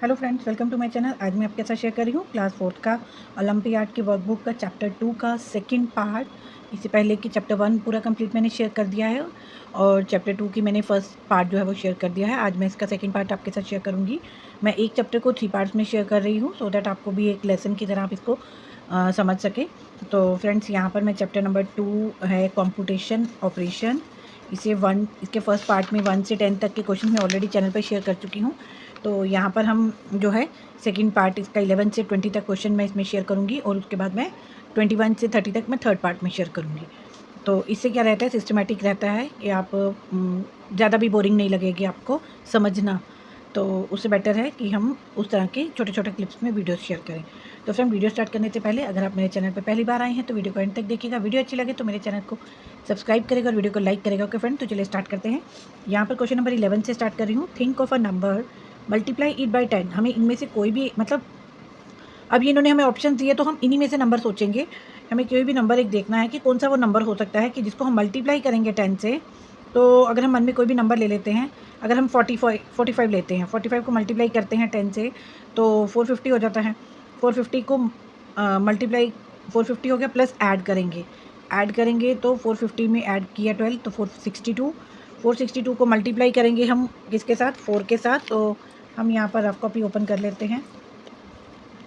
Hello friends, welcome to my channel. आज मैं आपके साथ शेयर कर रही हूँ क्लास 4th का ओलंपियाड की वर्कबुक का चैप्टर 2 का सेकंड पार्ट। इससे पहले कि चैप्टर 1 पूरा कंप्लीट मैंने शेयर कर दिया है और चैप्टर 2 की मैंने फर्स्ट पार्ट जो है वो शेयर कर दिया है। आज मैं इसका सेकंड पार्ट आपके साथ शेयर करूँगी। मैं एक चैप्टर को 3 पार्ट्स में शेयर कर रही हूँ सो दैट आपको भी एक लेसन की तरह आप इसको समझ सकें। तो फ्रेंड्स, यहाँ पर मैं चैप्टर नंबर 2 है कंप्यूटेशन ऑपरेशन। इसके फर्स्ट पार्ट में 1 से 10 तक के क्वेश्चन मैं ऑलरेडी चैनल पर शेयर कर चुकी हूँ। तो यहाँ पर हम जो है सेकंड पार्ट इसका 11 से 20 तक क्वेश्चन मैं इसमें शेयर करूँगी और उसके बाद मैं 21 से 30 तक मैं थर्ड पार्ट में शेयर करूँगी। तो इससे क्या रहता है, सिस्टमेटिक रहता है कि आप ज़्यादा भी बोरिंग नहीं लगेगी आपको समझना। तो उससे बेटर है कि हम उस तरह के छोटे छोटे क्लिप्स में वीडियो शेयर करें। तो फ्रेंड, वीडियो स्टार्ट करने से पहले अगर आप मेरे चैनल पर पहली बार आए हैं तो वीडियो को एंड तक देखिएगा। वीडियो अच्छी लगे तो मेरे चैनल को सब्सक्राइब करेगा और वीडियो को लाइक करेगा। ओके फ्रेंड, तो चलिए स्टार्ट करते हैं। यहाँ पर क्वेश्चन नंबर 11 से स्टार्ट कर रही हूँ। Think of a number, multiply it by 10। हमें इनमें से कोई भी अब ये इन्होंने हमें ऑप्शन दिए तो हम इन्हीं में से नंबर सोचेंगे। हमें कोई भी नंबर एक देखना है कि कौन सा वो नंबर हो सकता है कि जिसको हम मल्टीप्लाई करेंगे 10 से। तो अगर हम मन में कोई भी नंबर ले लेते हैं, अगर हम 45 लेते हैं, 45 को मल्टीप्लाई करते हैं 10 से तो 450 हो जाता है। 450 को मल्टीप्लाई 450 हो गया, प्लस ऐड करेंगे तो 450 में ऐड किया 12 तो 462 को मल्टीप्लाई करेंगे हम किसके साथ, 4 के साथ। तो हम यहाँ पर रफ कॉपी ओपन कर लेते हैं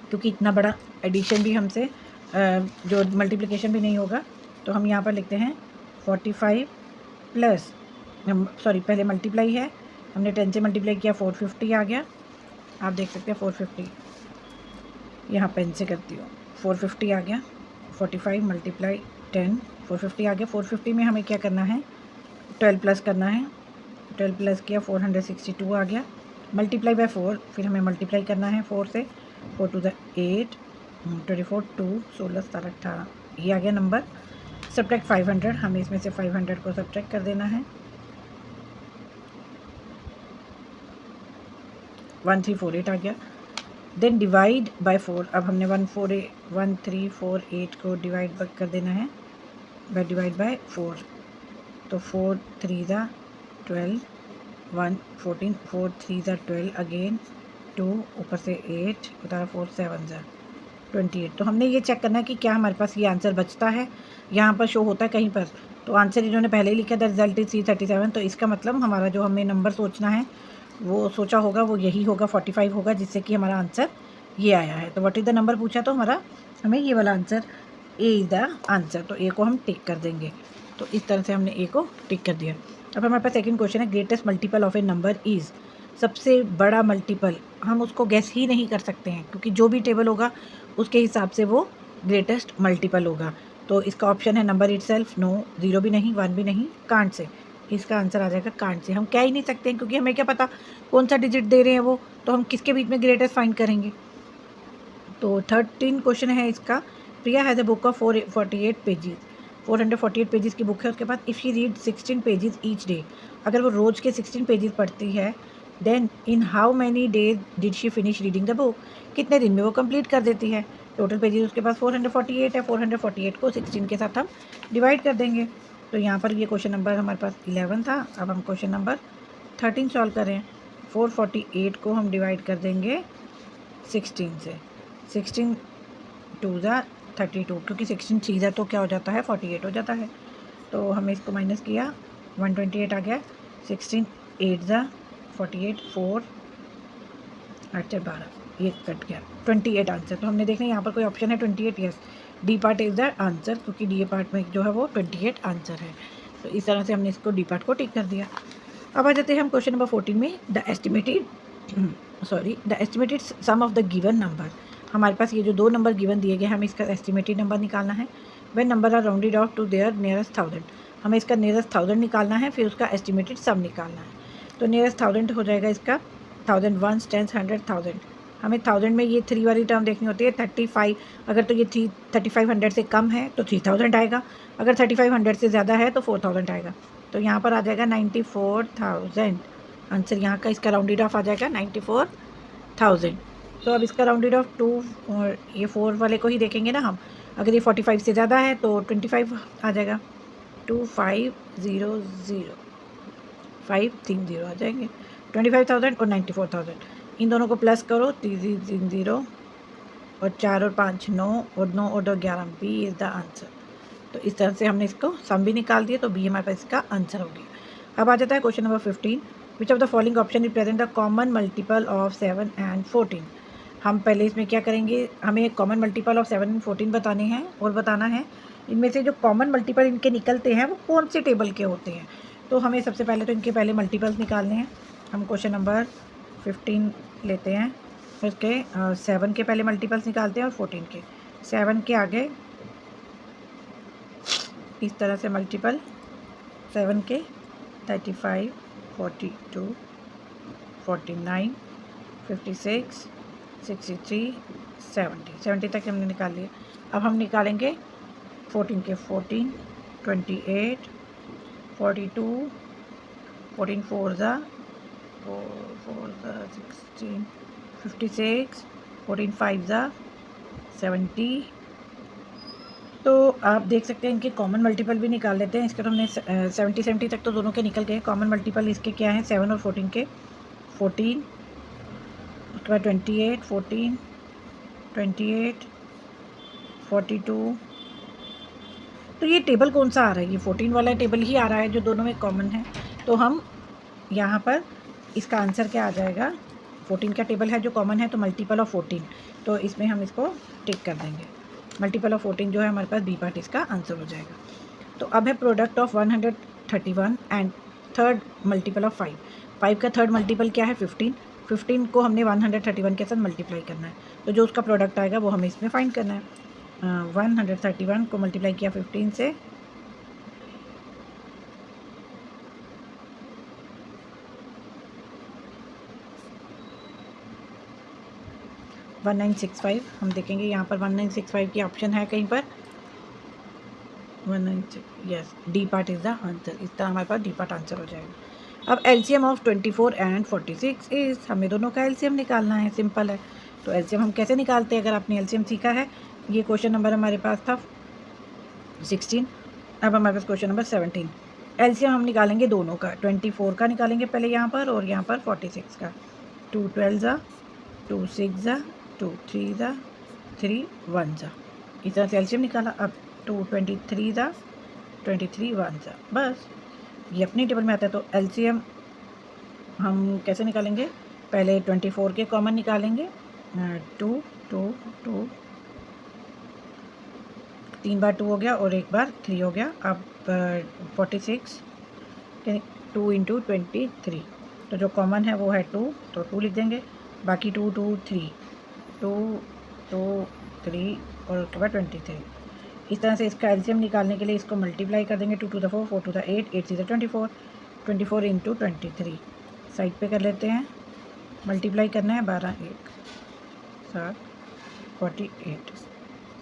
क्योंकि इतना बड़ा एडिशन भी हमसे जो मल्टीप्लिकेशन भी नहीं होगा। तो हम यहाँ पर लिखते हैं 45 प्लस, पहले मल्टीप्लाई है, हमने 10 से मल्टीप्लाई किया 450 आ गया। आप देख सकते हैं 450 यहाँ पेन से करती हूँ, 450 आ गया। 45 मल्टीप्लाई 10, 450 आ गया। 450 में हमें क्या करना है, 12 प्लस करना है। 12 प्लस किया 462 आ गया। मल्टीप्लाई बाय 4, फिर हमें मल्टीप्लाई करना है 4 से। 4 टू द 8, 24 2 16 17 18, ये आ गया नंबर। सब्ट्रैक्ट 500, हमें इसमें से 500 को सब्ट्रैक्ट कर देना है। 1348 आ गया। देन डिवाइड बाय 4, अब हमने 1348 को डिवाइड कर देना है डिवाइड बाय 4। तो 4 3 ज़ा 12, 1 14, 4 3 ज़ा 12 अगेन 2, ऊपर से 8 उतारा 4 7 ज़ा 28। तो हमने ये चेक करना है कि क्या हमारे पास ये आंसर बचता है, यहाँ पर शो होता है कहीं पर। तो आंसर इन्होंने पहले ही लिखा था, रिजल्ट इज 337। तो इसका मतलब हमारा जो हमें नंबर सोचना है वो सोचा होगा वो यही होगा, 45 होगा, जिससे कि हमारा आंसर ये आया है। तो व्हाट इज़ द नंबर पूछा तो हमें ये वाला answer A is the answer. तो ए को हम टिक कर देंगे। तो इस तरह से हमने ए को टिक कर दिया। अब हमारे पास सेकंड क्वेश्चन है, greatest multiple of A number is. सबसे बड़ा मल्टीपल हम उसको गैस ही नहीं कर सकते हैं क्योंकि जो भी टेबल होगा उसके हिसाब से वो ग्रेटेस्ट मल्टीपल होगा। तो इसका ऑप्शन है नंबर इटसेल्फ, नो, 0 भी नहीं, 1 भी नहीं, कांट से। इसका आंसर आ जाएगा कांट से। हम कह ही नहीं सकते हैं क्योंकि हमें क्या पता कौन सा डिजिट दे रहे हैं वो, तो हम किसके बीच में ग्रेटेस्ट फाइंड करेंगे। तो 13 क्वेश्चन है इसका। Priya has a book of 448 pages, 448 pages की बुक है। उसके बाद if she read 16 pages each day, अगर वो रोज़ के 16 पेजेस पढ़ती है, then in how many days did she finish reading the book, कितने दिन में वो कंप्लीट कर देती है। टोटल पेजेस उसके पास 448 है। 448 को 16 के साथ हम डिवाइड कर देंगे। तो यहाँ पर ये क्वेश्चन नंबर हमारे पास 11 था। अब हम क्वेश्चन नंबर 13 सॉल्व करें। 448 को हम डिवाइड कर देंगे 16 से। 16 2 ज़ा 32, क्योंकि 16 3 ज़ा तो क्या हो जाता है, 48 हो जाता है। तो हमने इसको माइनस किया, 128 आ गया। 16 8 ज़ा 48, 4 8 4 12, ये कट गया 28 आंसर। तो हमने देखना यहाँ पर कोई ऑप्शन है 28, yes, D part is the answer, क्योंकि डी पार्ट में जो है वो 28 आंसर है। तो इस तरह से हमने इसको डी पार्ट को टिक कर दिया। अब आ जाते हैं हम क्वेश्चन नंबर 14 में, the estimated some of the given number. हमारे पास ये जो दो नंबर गिवन दिए गए हैं, हमें इसका एस्टिमेटेड नंबर निकालना है। वे number are rounded off to their nearest 1000, हमें इसका नियरेस्ट 1000 निकालना है, फिर उसका एस्टिमेटेड सम निकालना है। तो नियरेस्ट 1000 हो जाएगा इसका 1000 1 10 100 1000। हमें 1000 में ये 3 वाली टर्म देखनी होती है, 35। अगर तो ये 3500 से कम है तो 3000 आएगा, अगर 3500 से ज़्यादा है तो 4000 आएगा। तो यहाँ पर आ जाएगा 94,000 आंसर। यहाँ का इसका राउंडेड ऑफ आ जाएगा 94,000। तो अब इसका राउंडेड ऑफ 2 और ये 4 वाले को ही देखेंगे ना हम। अगर ये 45 से ज़्यादा है तो 25 आ जाएगा, 2500 530 आ जाएंगे, 25,000 और 94,000। इन दोनों को प्लस करो, 3 0 और 4 और 5 9 और 9 और 2 11, बी इज़ द आंसर। तो इस तरह से हमने इसको सम भी निकाल दिया, तो बी हमारे पास इसका आंसर हो गया। अब आ जाता है question number 15, which of the following option represent the common multiple of 7 and 14। हम पहले इसमें क्या करेंगे, हमें कॉमन मल्टीपल ऑफ 7 एंड 14 बताने हैं और बताना है इनमें से जो कॉमन मल्टीपल इनके निकलते हैं वो कौन से टेबल के होते हैं। तो हमें सबसे पहले तो इनके पहले मल्टीपल्स निकालने हैं। हम क्वेश्चन नंबर 15 लेते हैं, उसके 7 के पहले मल्टीपल्स निकालते हैं और 14 के। 7 के आगे इस तरह से मल्टीपल 7 के 35 42 49 56 63 70 तक हमने निकाल लिया। अब हम निकालेंगे 14 के 14 28 42 14 4 ज़ा 16 56 14 5 ज़ा 70। तो आप देख सकते हैं इनके कॉमन मल्टीपल भी निकाल लेते हैं। इसके तो हमने 70 तक तो दोनों के निकल गए। कॉमन मल्टीपल इसके क्या हैं, 7 और 14 के 14, उसके बाद 28 14 28 42। तो ये टेबल कौन सा आ रहा है, ये 14 वाला टेबल ही आ रहा है जो दोनों में कॉमन है। तो हम यहाँ पर इसका आंसर क्या आ जाएगा, 14 का टेबल है जो कॉमन है, तो मल्टीपल ऑफ 14, तो इसमें हम इसको टिक कर देंगे। मल्टीपल ऑफ 14 जो है हमारे पास बी पार्ट इसका आंसर हो जाएगा। तो अब है product of 131 and third multiple of 5। 5 का थर्ड मल्टीपल क्या है, 15। 15 को हमने 131 के साथ मल्टीप्लाई करना है, तो जो उसका प्रोडक्ट आएगा वो हमें इसमें फाइंड करना है। 131 को मल्टीप्लाई किया 15 से, $1965। हम देखेंगे यहाँ पर 1965 की ऑप्शन है कहीं पर, 196, yes, D part is the answer. इस तरह हमारे पास डी पार्ट आंसर हो जाएगा। अब एलसीएम ऑफ 24 एंड 46 इज़, हमें दोनों का एलसीएम निकालना है, सिंपल है। तो एलसीएम हम कैसे निकालते हैं, अगर आपने एलसीएम सीखा है, ये क्वेश्चन नंबर हमारे पास था 16। अब हमारे पास क्वेश्चन नंबर 17। एलसीएम हम निकालेंगे दोनों का, 24 का निकालेंगे पहले यहाँ पर, और यहाँ पर 46 का। 2 12 ज़ा 2 6 ज़ा 2 3 ज़ा 3 1 ज़ा, इस तरह से एलसीएम निकाला। अब 2 23 ज़ा 23 1 ज़ा, बस ये अपनी टेबल में आता है। तो एलसीएम हम कैसे निकालेंगे, पहले 24 के कॉमन निकालेंगे, 2 2 2, 3 बार 2 हो गया और 1 बार 3 हो गया। अब 46 2 इंटू 23, तो जो कॉमन है वो है 2, तो 2 लिख देंगे। बाकी 2 2 3 2 2 3 और उसके बाद 23। इस तरह से इसका एलसीएम निकालने के लिए इसको मल्टीप्लाई कर देंगे, 2 to the 4 4 to the 8 8 to the 24 24 into 23 side पे कर लेते हैं। मल्टीप्लाई करना है, 12 1 7 48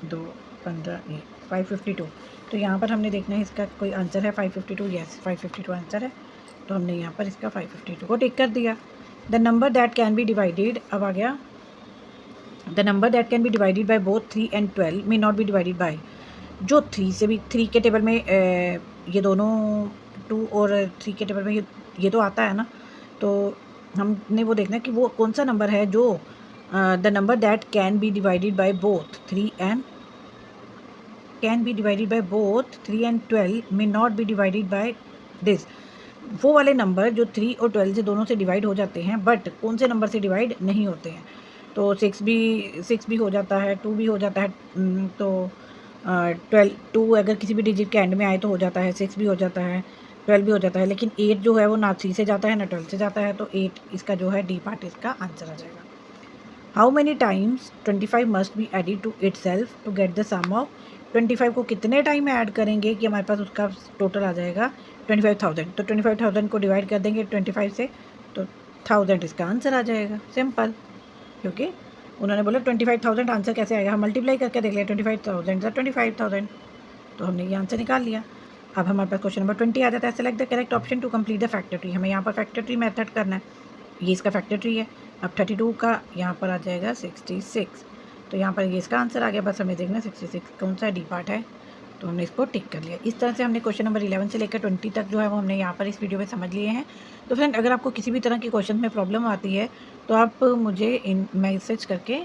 2 15 1 552। तो यहाँ पर हमने देखना है इसका कोई आंसर है 552, यस 552 आंसर है। तो हमने यहाँ पर इसका 552 को टिक कर दिया। The number that can be divided, अब आ गया, the number that can be divided by both 3 and 12 may not be divided by, जो 3 से भी, 3 के टेबल में ये दोनों 2 और 3 के टेबल में ये तो आता है ना, तो हमने वो देखना है कि वो कौन सा नंबर है जो the number that can be divided by both 3 and can be divided by both 3 and 12 may not be divided by this. वो वाले नंबर जो 3 और 12 से दोनों से डिवाइड हो जाते हैं, बट कौन से नंबर से डिवाइड नहीं होते हैं। तो 6 भी हो जाता है, 2 भी हो जाता है, तो 2 अगर किसी भी डिजिट के एंड में आए तो हो जाता है, 6 भी हो जाता है, 12 भी हो जाता है, लेकिन 8 जो है वो ना 3 से जाता है ना 12 से जाता है, तो 8 इसका जो है डी पार्ट इसका आंसर आ जाएगा। How many times 25 must be added to itself to get the sum of 25 को कितने टाइम में ऐड करेंगे कि हमारे पास उसका टोटल आ जाएगा 25,000। तो 25,000 को डिवाइड कर देंगे 25 से, तो 1000 इसका आंसर आ जाएगा, सिंपल। क्योंकि उन्होंने बोला 25,000 आंसर कैसे आएगा, हम मल्टीप्लाई करके देख लिया, 25,000 से 25,000, तो हमने ये आंसर निकाल लिया। अब हमारे पास क्वेश्चन नंबर 20 आ जाता है, select the correct option to complete the factor tree. हमें यहाँ पर फैक्टर ट्री मेथड करना है, ये इसका फैक्टर ट्री है। अब 32 का यहाँ पर आ जाएगा 66, तो यहाँ पर ये इसका आंसर आ गया। बस हमें देखना 66 कौन सा डी पार्ट है, तो हमने इसको टिक कर लिया। इस तरह से हमने क्वेश्चन नंबर 11 से लेकर 20 तक जो है वो हमने यहाँ पर इस वीडियो में समझ लिए हैं। तो फ्रेंड, अगर आपको किसी भी तरह की क्वेश्चन में प्रॉब्लम आती है तो आप मुझे इन मैसेज करके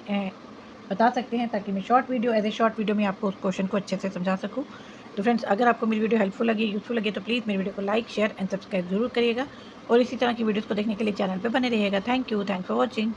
बता सकते हैं, ताकि मैं शॉर्ट वीडियो में आपको उस क्वेश्चन को अच्छे से समझा सकूँ। तो फ्रेंड्स, अगर आपको मेरी वीडियो हेल्पफुल लगी, यूज़फुल लगी, तो प्लीज़ मेरी वीडियो को लाइक, शेयर एंड सब्सक्राइब ज़रूर करिएगा और इसी तरह की वीडियोज़ को देखने के लिए चैनल पे बने रहिएगा। Thank you for watching.